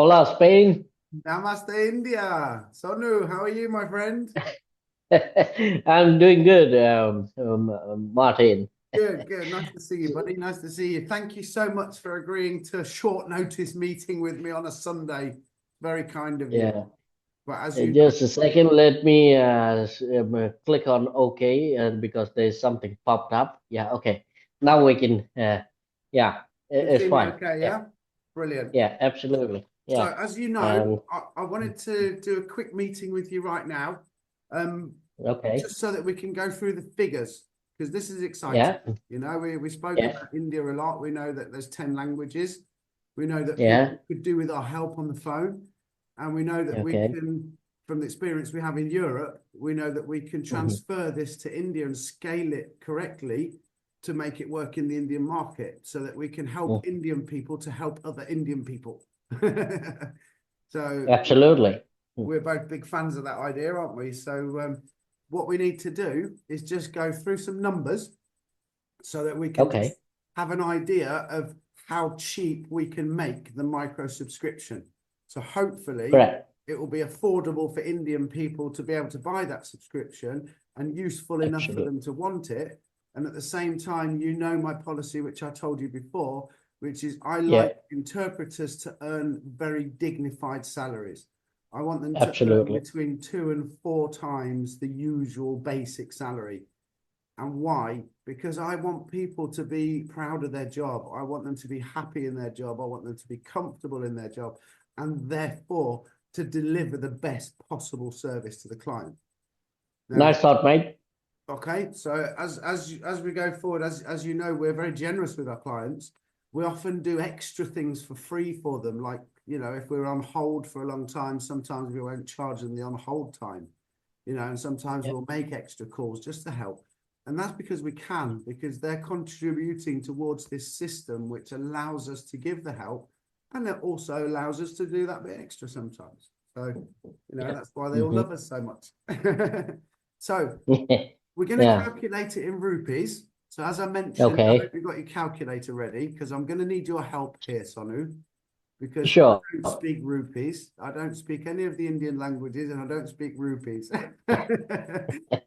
Hola, Spain. Namaste, India. Sonu, how are you, my friend? I'm doing good, Martin. Good, good. Nice to see you, buddy. Nice to see you. Thank you so much for agreeing to a short notice meeting with me on a Sunday. Very kind of you. Yeah, But as you know, just a second. Let me click on OK, because there's something popped up. Yeah, okay. Now we can. Yeah, you can it's see me fine. okay, Yeah, yeah? Brilliant. yeah, absolutely. So, Yeah, as you know, and I wanted to do a quick meeting with you right now, um, okay. just so that we can go through the figures, because this is exciting. Yeah, You know, we spoke yeah, about India a lot. We know that there's 10 languages. We know that yeah. people could do with our help on the phone. And we know that we Okay. can, from the experience we have in Europe, we know that we can Hmm. transfer this to India and scale it correctly to make it work in the Indian market so that we can help Indian people to help other Indian people. So Absolutely. we're both big fans of that idea, aren't we? So what we need to do is just go through some numbers so that we can just Okay. have an idea of how cheap we can make the micro subscription. So hopefully Correct. it will be affordable for Indian people to be able to buy that subscription and useful enough for Absolutely. them to want it. And at the same time, you know my policy, which I told you before, which is I Yeah, like interpreters to earn very dignified salaries. I want them to earn absolutely. between 2 and 4 times the usual basic salary. And why? Because I want people to be proud of their job. I want them to be happy in their job. I want them to be comfortable in their job, and therefore to deliver the best possible service to the client. Now, Nice thought, mate. okay, so as we go forward, as you know, we're very generous with our clients. We often do extra things for free for them, like if we're on hold for a long time, sometimes we won't charge them the on hold time, and sometimes Yeah. we'll make extra calls just to help. And that's because we can, because they're contributing towards this system, which allows us to give the help, and it also allows us to do that bit extra sometimes. So, Yeah. that's why they all Hmm. love us so much. So we're going to Yeah. calculate it in rupees. So as I mentioned, I hope Okay. you've got your calculator ready, because I'm going to need your help here, Sonu, because I Sure. don't speak rupees. I don't speak any of the Indian languages, and I don't speak rupees.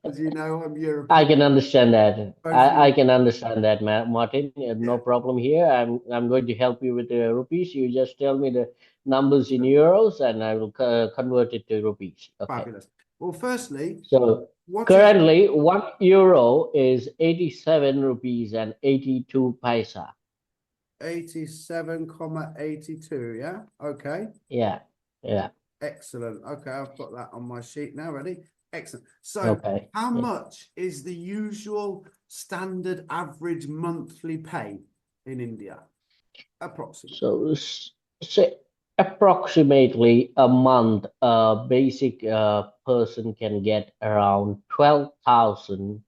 As you know, I'm I European. can understand that. Both I Europe. can understand that, Martin. No Yeah, problem here. I'm going to help you with the rupees. You just tell me the numbers in euros, and I will convert it to rupees. Okay. fabulous. Well, firstly, So what is currently, 1 euro is 87 rupees and 82 paisa. 87,82? Yeah. Okay. Yeah. Yeah. Excellent. Okay, I've got that on my sheet now. Ready? Excellent. So, Okay. how Yeah. much is the usual standard average monthly pay in India? Approximately. So, say approximately a month, a basic person can get around 12,000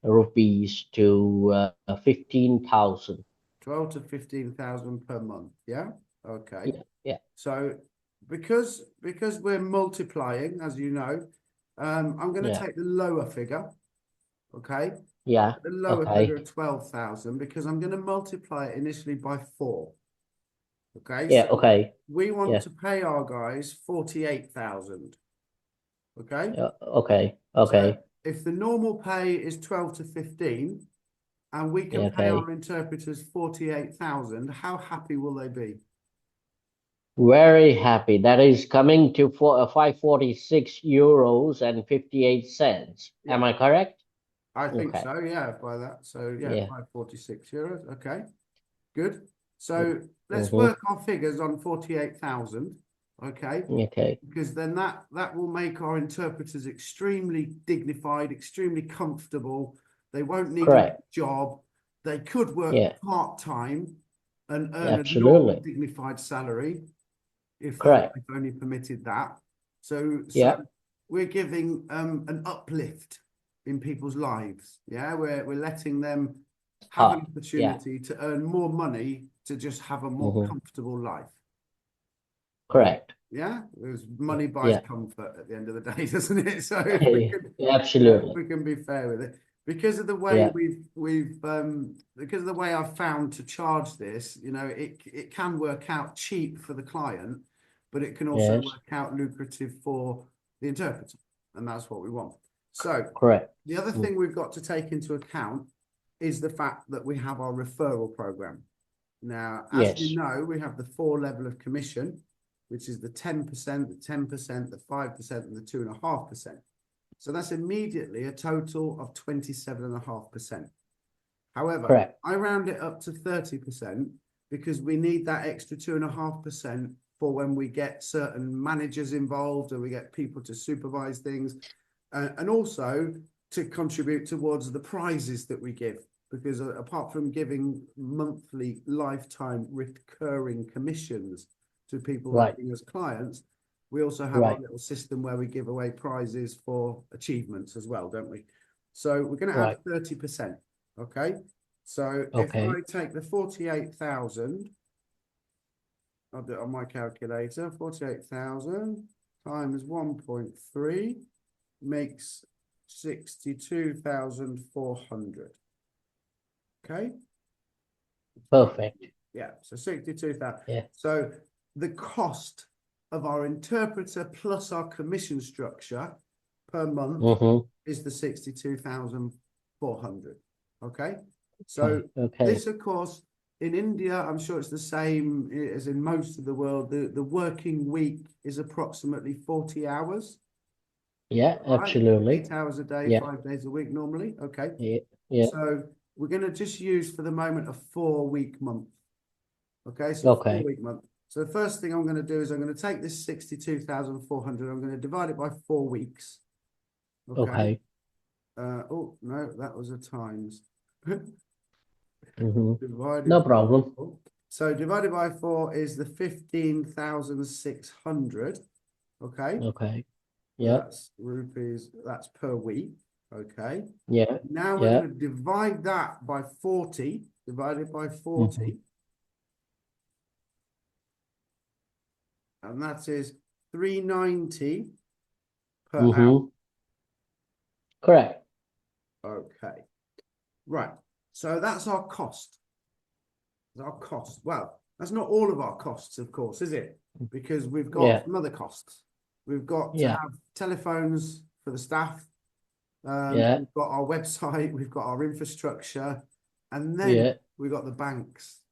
rupees to 15,000. 12 to 15,000 per month. Yeah. Okay. Yeah, yeah, So, because we're multiplying, as you know, I'm going to yeah, take the lower figure. Okay. yeah. The lower figure Okay. of 12,000, because I'm going to multiply it initially by 4. Okay. Yeah, So okay. we want Yeah, to pay our guys 48,000. Okay. yeah, okay, So okay. if the normal pay is 12 to 15 and we Yeah, can pay our okay. interpreters 48,000, how happy will they be? Very happy. That is coming to 546 euros and 58 cents. Yeah, Am I correct? I think Okay. so. Yeah, by that. So yeah, Yeah. 546 euros. Okay, good. Mm. So let's Mm-hmm. work our figures on 48,000. Okay, Okay. because then that will make our interpreters extremely dignified, extremely comfortable. They won't need a Correct. job. They could work Yeah. part-time and earn a normal Absolutely. dignified salary if Correct. life only permitted that. So Yeah. we're giving an uplift in people's lives. Yeah, we're letting them have an Thought. Yeah. opportunity to earn more money to just have a more Mm-hmm. comfortable life. Okay. Correct. Yeah, there's money buys Yeah. comfort at the end of the day, doesn't it? So if we can, if Absolutely. we can be fair with it, because of the way Yeah. because of the way I've found to charge this, it can work out cheap for the client, but it can also Yes. work out lucrative for the interpreter, and that's what we want. So Correct. the other thing we've got to take into account is the fact that we have our referral program. Now, as you Yes. know, we have the 4 level of commission, which is the 10%, the 10%, the 5%, and the 2.5%. So that's immediately a total of 27.5%. However, Correct. I round it up to 30% because we need that extra 2.5% for when we get certain managers involved and we get people to supervise things, and also to contribute towards the prizes that we give. Because apart from giving monthly lifetime recurring commissions to people having as clients, we also have our little system where we give away prizes for achievements as well, don't we? So we're going to add 30%. Okay. So if I take the 48,000, I'll do it on my calculator, 48,000 times 1.3 makes 62,400. Okay. Perfect. Yeah. So 62,000. Yeah. So the cost of our interpreter plus our commission structure per month is the 62,400. Okay. So this, of course, in India, I'm sure it's the same as in most of the world. The working week is approximately 40 hours. Yeah, Right? absolutely. 8 hours a day, Yeah. 5 days a week normally. Okay. Yeah. Yeah. So we're going to just use for the moment a 4-week month. Okay. So 4-week month. So the first thing I'm going to do is I'm going to take this 62,400. I'm going to divide it by 4 weeks. Okay. Oh, no, that was a times. No problem. So divided by 4 is the 15,600. Okay. Okay. Yeah. That's rupees. That's per week. Okay. Yeah. Now we're going to divide that by 40. Divided by 40. And that is 390 per hour. Correct. Okay. Right. So that's our cost. Our cost. Well, that's not all of our costs, of course, is it? Because we've got some other costs. We've got to have telephones for the staff. We've got our website. We've got our infrastructure. And then we've got the banks.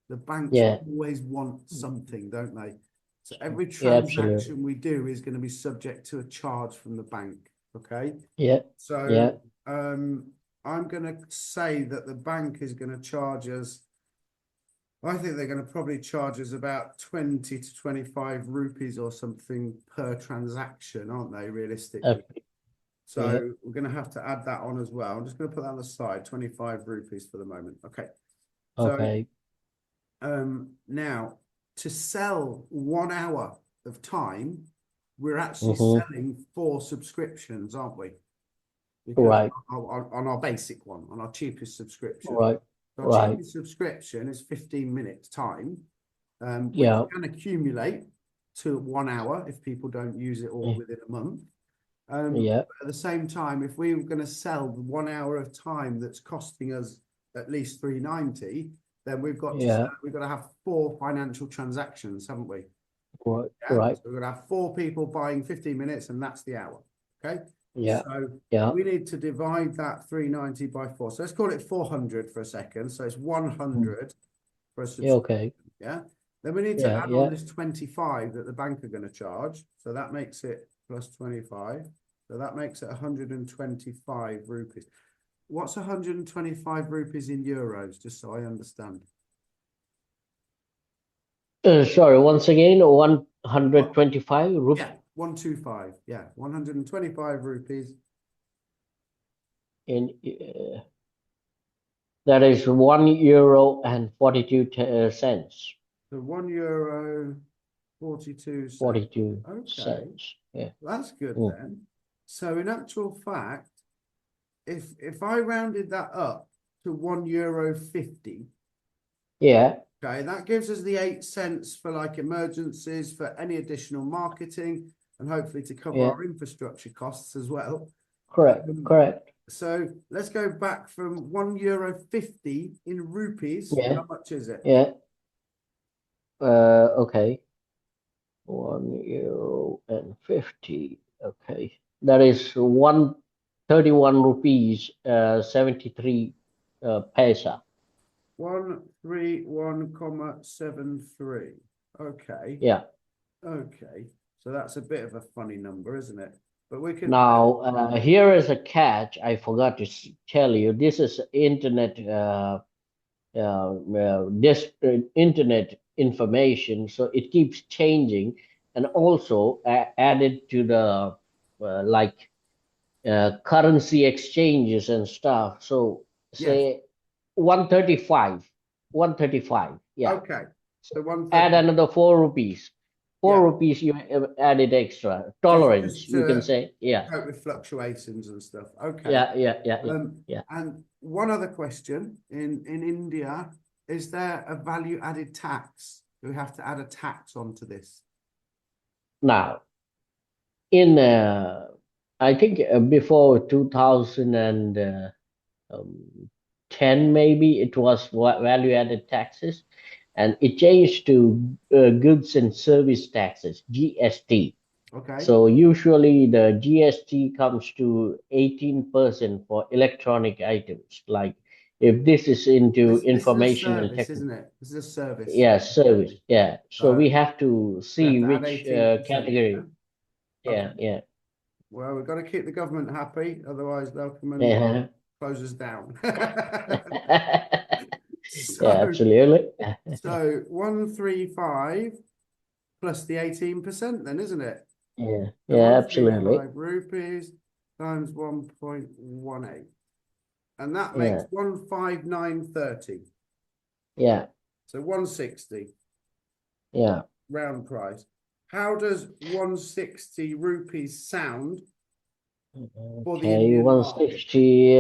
The banks always want something, don't they? So every transaction we do is going to be subject to a charge from the bank. Okay. Yeah. So I'm going to say that the bank is going to charge us. I think they're going to probably charge us about 20 to 25 rupees or something per transaction, aren't they, realistically? So we're going to have to add that on as well. I'm just going to put that on the side, 25 rupees for the moment. Okay. So now to sell 1 hour of time, we're actually selling 4 subscriptions, aren't we? Because on our basic one, on our cheapest subscription. So our cheapest subscription is 15 minutes time, which can accumulate to 1 hour if people don't use it all within a month. But at the same time, if we were going to sell 1 hour of time that's costing us at least 390, then we've got to have 4 financial transactions, haven't we? So we're going to have 4 people buying 15 minutes, and that's the hour. Okay. So we need to divide that 390 by 4. So let's call it 400 for a second. So it's 100 for a subscription. Yeah. Then we need to add on this 25 that the bank are going to charge. So that makes it plus 25. So that makes it 125 rupees. What's 125 rupees in euros, just so I understand? Sorry, once again, 125 rupees. Yeah, 125. Yeah, 125 rupees. In that is €1 and 42 cents. So €1, 42 cents. 42 cents. Yeah. That's good then. So in actual fact, if I rounded that up to €1.50. Yeah. Okay, that gives us the 8 cents for like emergencies, for any additional marketing, and hopefully to cover our infrastructure costs as well. Correct. Correct. So let's go back from €1.50 in rupees. How much is it? Yeah. Okay. €1.50. Okay, that is 131 rupees 73 paisa. 131,73. Okay. Yeah. Okay. So that's a bit of a funny number, isn't it? But we can. Now here is a catch. I forgot to tell you. This is internet. This internet information, so it keeps changing, and also added to the like currency exchanges and stuff. So Yes. say 135, 135. Yeah. Okay. So So add 130. another 4 rupees. Yeah. 4 rupees you added extra Just tolerance. You can to say, yeah, cope with fluctuations and stuff. Okay. yeah, yeah, yeah, yeah, yeah. And one other question in India, is there a value added tax? Do we have to add a tax onto this? Now in I think before 2010 maybe it was value added taxes, and it changed to goods and service taxes, GST. Okay. So usually the GST comes to 18% for electronic items. Like if this is into This is a information and service, tech, isn't it? This is a service. yeah, service, yeah. So So we have to we have see to add which 18%. Yeah? category. Okay. Yeah, yeah. Well, we've got to keep the government happy, otherwise they'll come and Yeah. close us down. Yeah, So, absolutely. so 135 plus the 18% then, isn't it? Yeah, So yeah, absolutely. 135 rupees times 1.18. And that makes Yeah, 159.30. yeah, So 160 yeah. round price. How does 160 rupees sound for the Okay, Indian market? 160.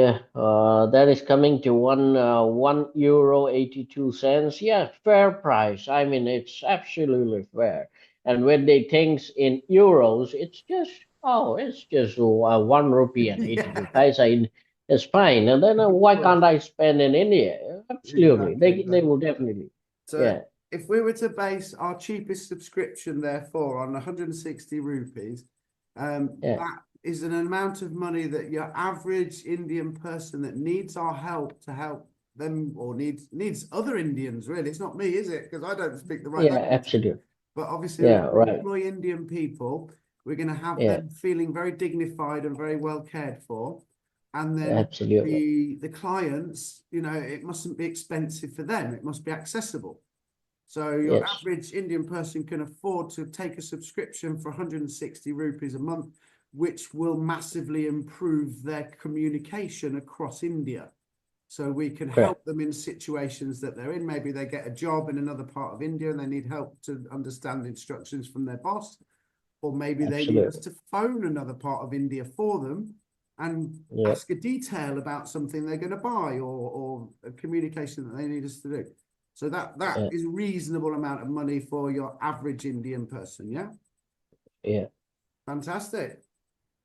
That is coming to €1 82 cents. Yeah, fair price. I mean, it's absolutely fair. And when they things in euros, it's just 1 rupee and 82 Yeah, paisa. It's fine. And then of why course. can't I spend in India? Absolutely, Exactly, they exactly. will definitely. So Yeah, if we were to base our cheapest subscription, therefore, on 160 rupees, yeah, that is an amount of money that your average Indian person that needs our help to help them, or needs other Indians, really. It's not me, is it? Because I don't speak the right yeah, language. absolutely. But obviously, if Yeah, we right. employ Indian people, we're going to have Yeah, them feeling very dignified and very well cared for. And then absolutely. the clients, it mustn't be expensive for them. It must be accessible. So your Yes, average Indian person can afford to take a subscription for 160 rupees a month, which will massively improve their communication across India. So we can correct. help them in situations that they're in. Maybe they get a job in another part of India and they need help to understand instructions from their boss. Or maybe they need us Absolutely. to phone another part of India for them and Yeah, ask a detail about something they're going to buy, or a communication that they need us to do. So that yeah, is a reasonable amount of money for your average Indian person. Yeah. yeah. Fantastic.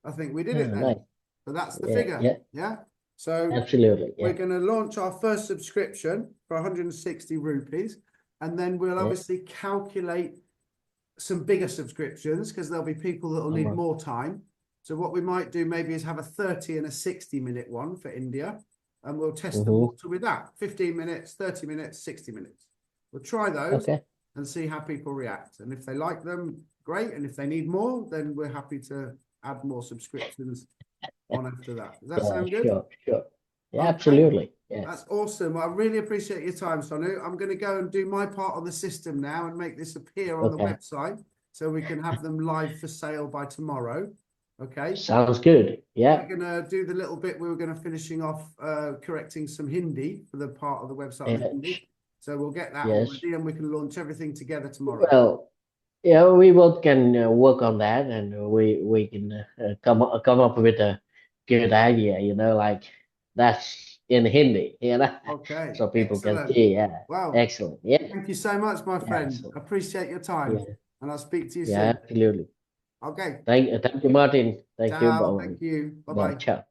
I think we did it Ah, then. nice. So that's the Yeah, figure. yeah, Yeah. So absolutely. we're Yeah, going to launch our first subscription for 160 rupees. And then we'll yeah. obviously calculate some bigger subscriptions, because there'll be people that will All need right. more time. So what we might do maybe is have a 30 and a 60-minute one for India. And we'll test the Mm-hmm. water with that. 15 minutes, 30 minutes, 60 minutes. We'll try those Okay. and see how people react. And if they like them, great. And if they need more, then we're happy to add more subscriptions on after that. Does that Yeah, sound good? sure, sure. Yeah, Okay. absolutely. Yeah. That's awesome. I really appreciate your time, Sonu. I'm going to go and do my part on the system now and make this appear on the Okay. website so we can have them live for sale by tomorrow. Okay. Sounds good. We're Yeah. going to do the little bit we were going to finishing off correcting some Hindi for the part of the website on the Yeah. Hindi. So we'll get that all Yes. ready and we can launch everything together tomorrow. Well, yeah, we both can work on that, and we can come up with a good idea. Like that's in Hindi. Okay. So people can Excellent. see. Yeah. Well, Excellent. Yeah. thank you so much, my Yeah. friend. So, Appreciate your time yeah. and I'll speak to you Yeah. soon. Absolutely. Okay. Thank you, Martin. Thank you. Ciao. Bye. Thank you. Bye. Bye-bye. Ciao.